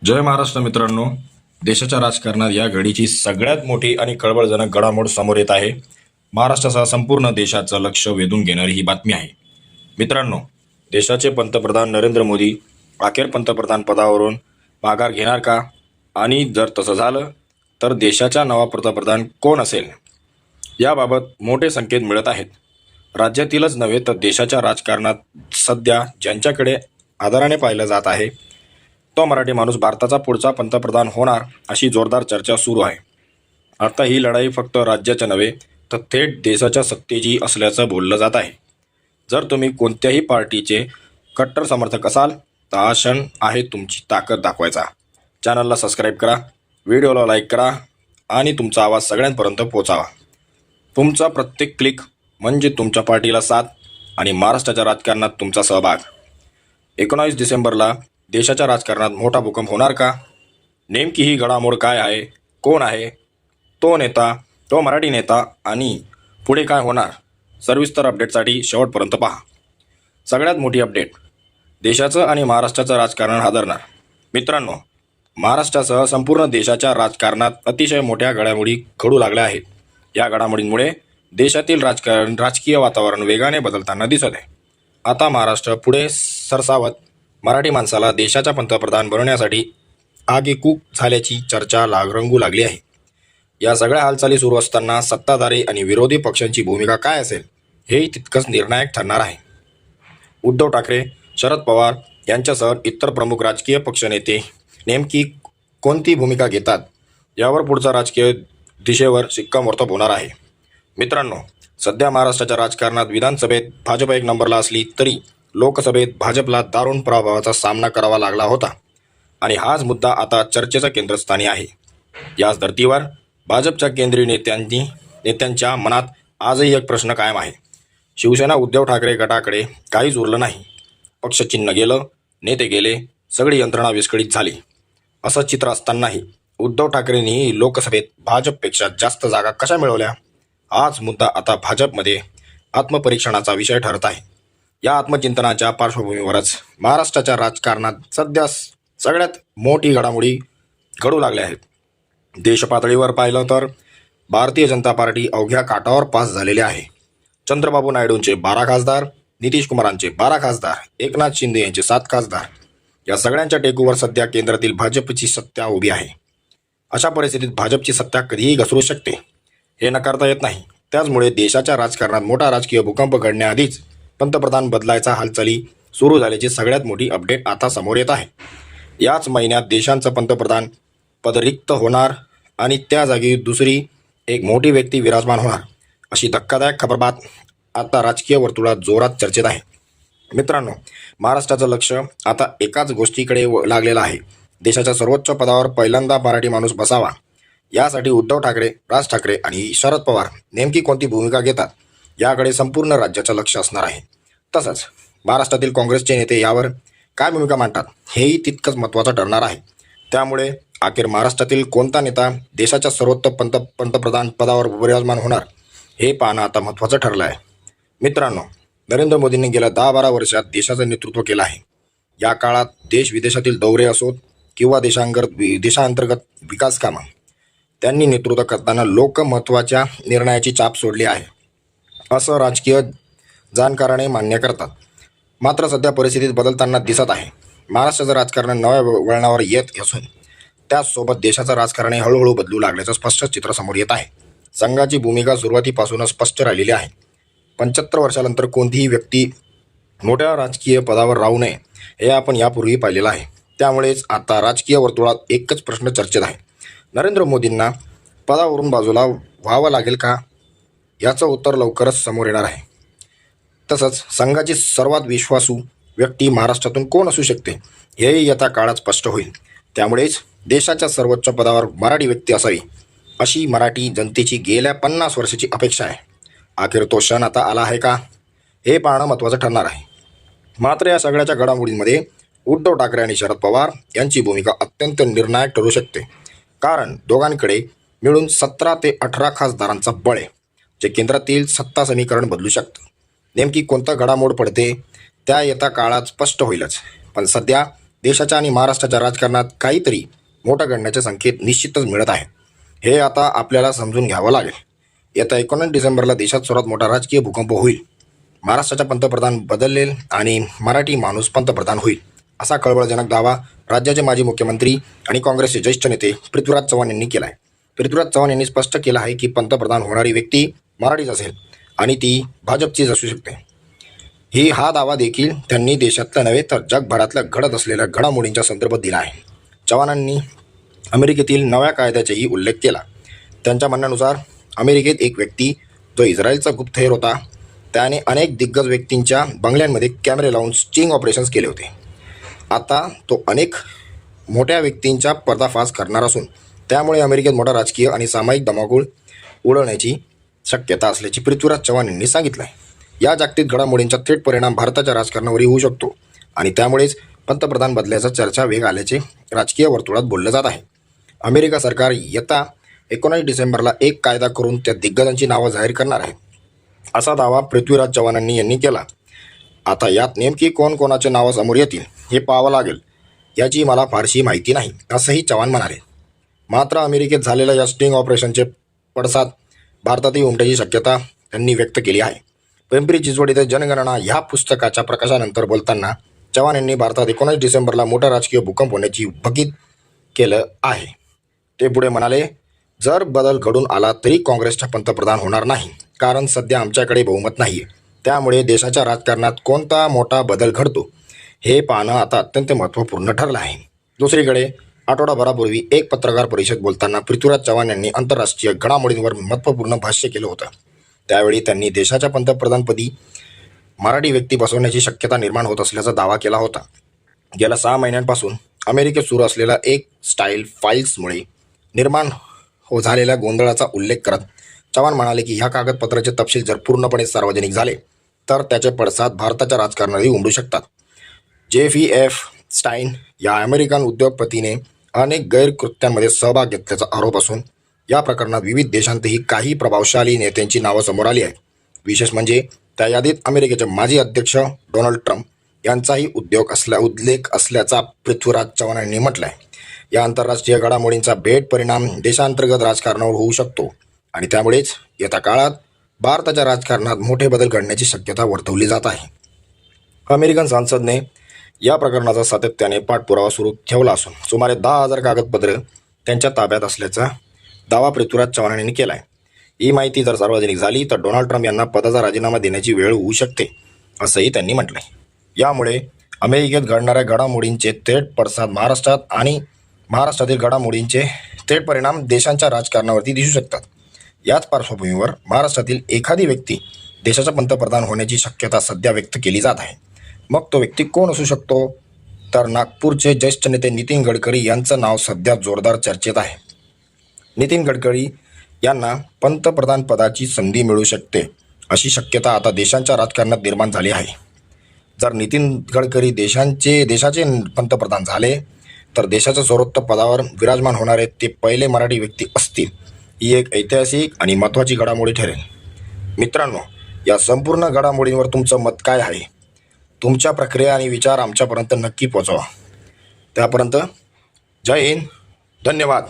जय महाराष्ट्र मित्रांनो. देशाच्या राजकारणात या घडीची सगळ्यात मोठी आणि खळबळजनक घडामोड समोर येत आहे. महाराष्ट्रासह संपूर्ण देशाचं लक्ष वेधून घेणारी ही बातमी आहे. मित्रांनो, देशाचे पंतप्रधान नरेंद्र मोदी अखेर पंतप्रधान पदावरून माघार घेणार का? आणि जर तसं झालं तर देशाचा नवा पंतप्रधान कोण असेल? याबाबत मोठे संकेत मिळत आहेत. राज्यातीलच नव्हे तर देशाच्या राजकारणात सध्या ज्यांच्याकडे आदराने पाहिलं जात आहे तो मराठी माणूस भारताचा पुढचा पंतप्रधान होणार अशी जोरदार चर्चा सुरू आहे. आता ही लढाई फक्त राज्याच्या नव्हे तर थेट देशाच्या सत्तेची असल्याचं बोललं जात आहे. जर तुम्ही कोणत्याही पार्टीचे कट्टर समर्थक असाल तर हा क्षण आहे तुमची ताकद दाखवायचा. चॅनलला सबस्क्राईब करा, व्हिडिओला लाईक करा आणि तुमचा आवाज सगळ्यांपर्यंत पोहोचावा. तुमचा प्रत्येक क्लिक म्हणजे तुमच्या पार्टीला साथ आणि महाराष्ट्राच्या राजकारणात तुमचा सहभाग. 19 डिसेंबरला देशाच्या राजकारणात मोठा भूकंप होणार का? नेमकी ही घडामोड काय आहे? कोण आहे तो नेता, तो मराठी नेता आणि पुढे काय होणार? सविस्तर अपडेटसाठी शेवटपर्यंत पहा. सगळ्यात मोठी अपडेट, देशाचं आणि महाराष्ट्राचं राजकारण हादरणार. मित्रांनो, महाराष्ट्रासह संपूर्ण देशाच्या राजकारणात अतिशय मोठ्या घडामोडी घडू लागल्या आहेत. या घडामोडींमुळे देशातील राजकीय वातावरण वेगाने बदलताना दिसत आहे. आता महाराष्ट्र पुढे सरसावत मराठी माणसाला देशाच्या पंतप्रधान बनवण्यासाठी आगेकूच झाल्याची चर्चा रंगू लागली आहे. या सगळ्या हालचाली सुरू असताना सत्ताधारी आणि विरोधी पक्षांची भूमिका काय असेल हेही तितकंच निर्णायक ठरणार आहे. उद्धव ठाकरे, शरद पवार यांच्यासह इतर प्रमुख राजकीय पक्षनेते नेमकी कोणती भूमिका घेतात यावर पुढचा राजकीय दिशेवर शिक्कामोर्तब होणार आहे. मित्रांनो, सध्या महाराष्ट्राच्या राजकारणात विधानसभेत भाजप एक नंबरला असली तरी लोकसभेत भाजपला दारुण पराभवाचा सामना करावा लागला होता आणि हाच मुद्दा आता चर्चेच्या केंद्रस्थानी आहे. याच धर्तीवर भाजपच्या केंद्रीय नेत्यांच्या मनात आजही एक प्रश्न कायम आहे. शिवसेना उद्धव ठाकरे गटाकडे काहीच उरलं नाही. पक्षचिन्ह गेलं, नेते गेले, सगळी यंत्रणा विस्कळीत झाली. असं चित्र असतानाही उद्धव ठाकरेंनी लोकसभेत भाजपपेक्षा जास्त जागा कशा मिळवल्या? हाच मुद्दा आता भाजपमध्ये आत्मपरीक्षणाचा विषय ठरत आहे. या आत्मचिंतनाच्या पार्श्वभूमीवरच महाराष्ट्राच्या राजकारणात सध्या सगळ्यात मोठी घडामोडी घडू लागल्या आहेत. देशपातळीवर पाहिलं तर भारतीय जनता पार्टी अवघ्या काठावर पास झालेली आहे. चंद्रबाबू नायडूंचे 12 खासदार, नितीश कुमारांचे 12 खासदार, एकनाथ शिंदे यांचे 7 खासदार, या सगळ्यांच्या टेकूवर सध्या केंद्रातील भाजपची सत्ता उभी आहे. अशा परिस्थितीत भाजपची सत्ता कधीही घसरू शकते हे नकारता येत नाही. त्याचमुळे देशाच्या राजकारणात मोठा राजकीय भूकंप घडण्याआधीच पंतप्रधान बदलायचा हालचाली सुरू झाल्याची सगळ्यात मोठी अपडेट आता समोर येत आहे. याच महिन्यात देशाचं पंतप्रधान पद रिक्त होणार आणि त्या जागी दुसरी एक मोठी व्यक्ती विराजमान होणार अशी धक्कादायक खबरबात आता राजकीय वर्तुळात जोरात चर्चेत आहे. मित्रांनो, महाराष्ट्राचं लक्ष आता एकाच गोष्टीकडे लागलेलं आहे. देशाच्या सर्वोच्च पदावर पहिल्यांदा मराठी माणूस बसावा. यासाठी उद्धव ठाकरे, राज ठाकरे आणि शरद पवार नेमकी कोणती भूमिका घेतात याकडे संपूर्ण राज्याचं लक्ष असणार आहे. तसंच महाराष्ट्रातील काँग्रेसचे नेते यावर काय भूमिका मांडतात हेही तितकंच महत्त्वाचं ठरणार आहे. त्यामुळे अखेर महाराष्ट्रातील कोणता नेता देशाच्या सर्वोच्च पंतप्रधान पदावर विराजमान होणार हे पाहणं आता महत्त्वाचं ठरलं आहे. मित्रांनो, नरेंद्र मोदींनी गेल्या 10-12 वर्षात देशाचं नेतृत्व केलं आहे. या काळात देश विदेशातील दौरे असोत किंवा देशांतर्गत विकास कामं त्यांनी नेतृत्व करताना लोक महत्त्वाच्या निर्णयाची चाप सोडली आहे असं राजकीय जाणकाराने मान्य करतात. मात्र सध्या परिस्थितीत बदलताना दिसत आहे. महाराष्ट्राचं राजकारण नव्या वळणावर येत असून त्याचसोबत देशाचं राजकारण हळूहळू बदलू लागल्याचं स्पष्ट चित्र समोर येत आहे. संघाची भूमिका सुरुवातीपासूनच स्पष्ट राहिलेली आहे. 75 वर्षानंतर कोणतीही व्यक्ती मोठ्या राजकीय पदावर राहू नये हे आपण यापूर्वी पाहिलेलं आहे. त्यामुळेच आता राजकीय वर्तुळात एकच प्रश्न चर्चेत आहे. नरेंद्र मोदींना पदावरून बाजूला व्हावं लागेल का? याचं उत्तर लवकरच समोर येणार आहे. तसंच संघाची सर्वात विश्वासू व्यक्ती महाराष्ट्रातून कोण असू शकते हेही येत्या काळात स्पष्ट होईल. त्यामुळेच देशाच्या सर्वोच्च पदावर मराठी व्यक्ती असावी अशी मराठी जनतेची गेल्या 50 वर्षाची अपेक्षा आहे. अखेर तो क्षण आता आला आहे का हे पाहणं महत्त्वाचं ठरणार आहे. मात्र या सगळ्याच्या घडामोडींमध्ये उद्धव ठाकरे आणि शरद पवार यांची भूमिका अत्यंत निर्णायक ठरू शकते. कारण दोघांकडे मिळून 17 ते 18 खासदारांचा बळ आहे जे केंद्रातील सत्ता समीकरण बदलू शकतं. नेमकी कोणता घडामोड पडते त्या येत्या काळात स्पष्ट होईलच. पण सध्या देशाच्या आणि महाराष्ट्राच्या राजकारणात काहीतरी मोठं घडण्याचे संकेत निश्चितच मिळत आहे. हे आता आपल्याला समजून घ्यावं लागेल. येत्या 19 डिसेंबरला देशात सर्वात मोठा राजकीय भूकंप होईल. महाराष्ट्राचा पंतप्रधान बदलेल आणि मराठी माणूस पंतप्रधान होईल, असा खळबळजनक दावा राज्याचे माजी मुख्यमंत्री आणि काँग्रेसचे ज्येष्ठ नेते पृथ्वीराज चव्हाण यांनी केला आहे. पृथ्वीराज चव्हाण यांनी स्पष्ट केलं आहे की पंतप्रधान होणारी व्यक्ती मराठीच असेल आणि ती भाजपचीच असू शकते. हा दावा देखील त्यांनी देशातल्या नव्हे तर जगभरातल्या घडत असलेल्या घडामोडींच्या संदर्भात दिला आहे. चव्हाणांनी अमेरिकेतील नव्या कायद्याचाही उल्लेख केला. त्यांच्या म्हणण्यानुसार अमेरिकेत एक व्यक्ती जो इस्रायलचा गुप्तहेर होता, त्याने अनेक दिग्गज व्यक्तींच्या बंगल्यांमध्ये कॅमेरे लावून स्टिंग ऑपरेशन्स केले होते. आता तो अनेक मोठ्या व्यक्तींचा पर्दाफाश करणार असून त्यामुळे अमेरिकेत मोठा राजकीय आणि सामायिक धमाकूळ उडवण्याची शक्यता असल्याचे पृथ्वीराज चव्हाण यांनी सांगितलं आहे. या जागतिक घडामोडींचा थेट परिणाम भारताच्या राजकारणावरही होऊ शकतो आणि त्यामुळेच पंतप्रधान बदलायचा चर्चा वेग आल्याचे राजकीय वर्तुळात बोललं जात आहे. अमेरिका सरकार येत्या 19 डिसेंबरला एक कायदा करून त्या दिग्गजांची नावं जाहीर करणार आहे, असा दावा पृथ्वीराज चव्हाण यांनी केला. आता यात नेमकी कोणाचे नावं समोर येतील हे पाहावं लागेल. याची मला फारशी माहिती नाही, असंही चव्हाण म्हणाले. मात्र अमेरिकेत झालेल्या या स्टिंग ऑपरेशनचे पडसाद भारतातही उमटण्याची शक्यता त्यांनी व्यक्त केली आहे. पिंपरी चिंचवड येथे जनगणना ह्या पुस्तकाच्या प्रकाशानंतर बोलताना चव्हाण यांनी भारतात 19 डिसेंबरला मोठा राजकीय भूकंप होण्याची भकीत केलं आहे. ते पुढे म्हणाले, जर बदल घडून आला तरी काँग्रेसच्या पंतप्रधान होणार नाही, कारण सध्या आमच्याकडे बहुमत नाही आहे. त्यामुळे देशाच्या राजकारणात कोणता मोठा बदल घडतो हे पाहणं आता अत्यंत महत्त्वपूर्ण ठरलं आहे. दुसरीकडे आठवडाभरापूर्वी एक पत्रकार परिषद बोलताना पृथ्वीराज चव्हाण यांनी आंतरराष्ट्रीय घडामोडींवर महत्त्वपूर्ण भाष्य केलं होतं. त्यावेळी त्यांनी देशाच्या पंतप्रधानपदी मराठी व्यक्ती बसवण्याची शक्यता निर्माण होत असल्याचा दावा केला होता. गेल्या 6 महिन्यांपासून अमेरिकेत सुरू असलेल्या एक स्टाईल फाईल्समुळे निर्माण झालेल्या गोंधळाचा उल्लेख करत चव्हाण म्हणाले की ह्या कागदपत्राचे तपशील जर पूर्णपणे सार्वजनिक झाले तर त्याचे पडसाद भारताच्या राजकारणातही उमटू शकतात. जेफी स्टाईन या अमेरिकन उद्योगपतीने अनेक गैरकृत्यांमध्ये सहभाग घेतल्याचा आरोप असून या प्रकरणात विविध देशांतही काही प्रभावशाली नेत्यांची नावं समोर आली आहेत. विशेष म्हणजे त्या यादीत अमेरिकेचे माजी अध्यक्ष डोनाल्ड ट्रम्प यांचाही उल्लेख असल्याचा पृथ्वीराज चव्हाण यांनी म्हटलं आहे. या आंतरराष्ट्रीय घडामोडींचा भेट परिणाम देशांतर्गत राजकारणावर होऊ शकतो आणि त्यामुळेच येत्या काळात भारताच्या राजकारणात मोठे बदल घडण्याची शक्यता वर्तवली जात आहे. अमेरिकन संसदने या प्रकरणाचा सातत्याने पाठपुरावा सुरू ठेवला असून सुमारे 10,000 कागदपत्रं त्यांच्या ताब्यात असल्याचा दावा पृथ्वीराज चव्हाण यांनी केला आहे. ही माहिती जर सार्वजनिक झाली तर डोनाल्ड ट्रम्प यांना पदाचा राजीनामा देण्याची वेळ होऊ शकते, असंही त्यांनी म्हटलं आहे. यामुळे अमेरिकेत घडणाऱ्या घडामोडींचे थेट पडसाद महाराष्ट्रात आणि महाराष्ट्रातील घडामोडींचे थेट परिणाम देशांच्या राजकारणावरती दिसू शकतात. याच पार्श्वभूमीवर महाराष्ट्रातील एखादी व्यक्ती देशाचा पंतप्रधान होण्याची शक्यता सध्या व्यक्त केली जात आहे. मग तो व्यक्ती कोण असू शकतो? तर नागपूरचे ज्येष्ठ नेते नितीन गडकरी यांचं नाव सध्या जोरदार चर्चेत आहे. नितीन गडकरी यांना पंतप्रधान पदाची संधी मिळू शकते, अशी शक्यता आता देशांच्या राजकारणात निर्माण झाली आहे. जर नितीन गडकरी देशाचे पंतप्रधान झाले तर देशाच्या सर्वोच्च पदावर विराजमान होणारे ते पहिले मराठी व्यक्ती असतील. ही एक ऐतिहासिक आणि महत्त्वाची घडामोडी ठरेल. मित्रांनो, या संपूर्ण घडामोडींवर तुमचं मत काय आहे? तुमच्या प्रक्रिया आणि विचार आमच्यापर्यंत नक्की पोहोचवा. त्यापर्यंत जय हिंद, धन्यवाद.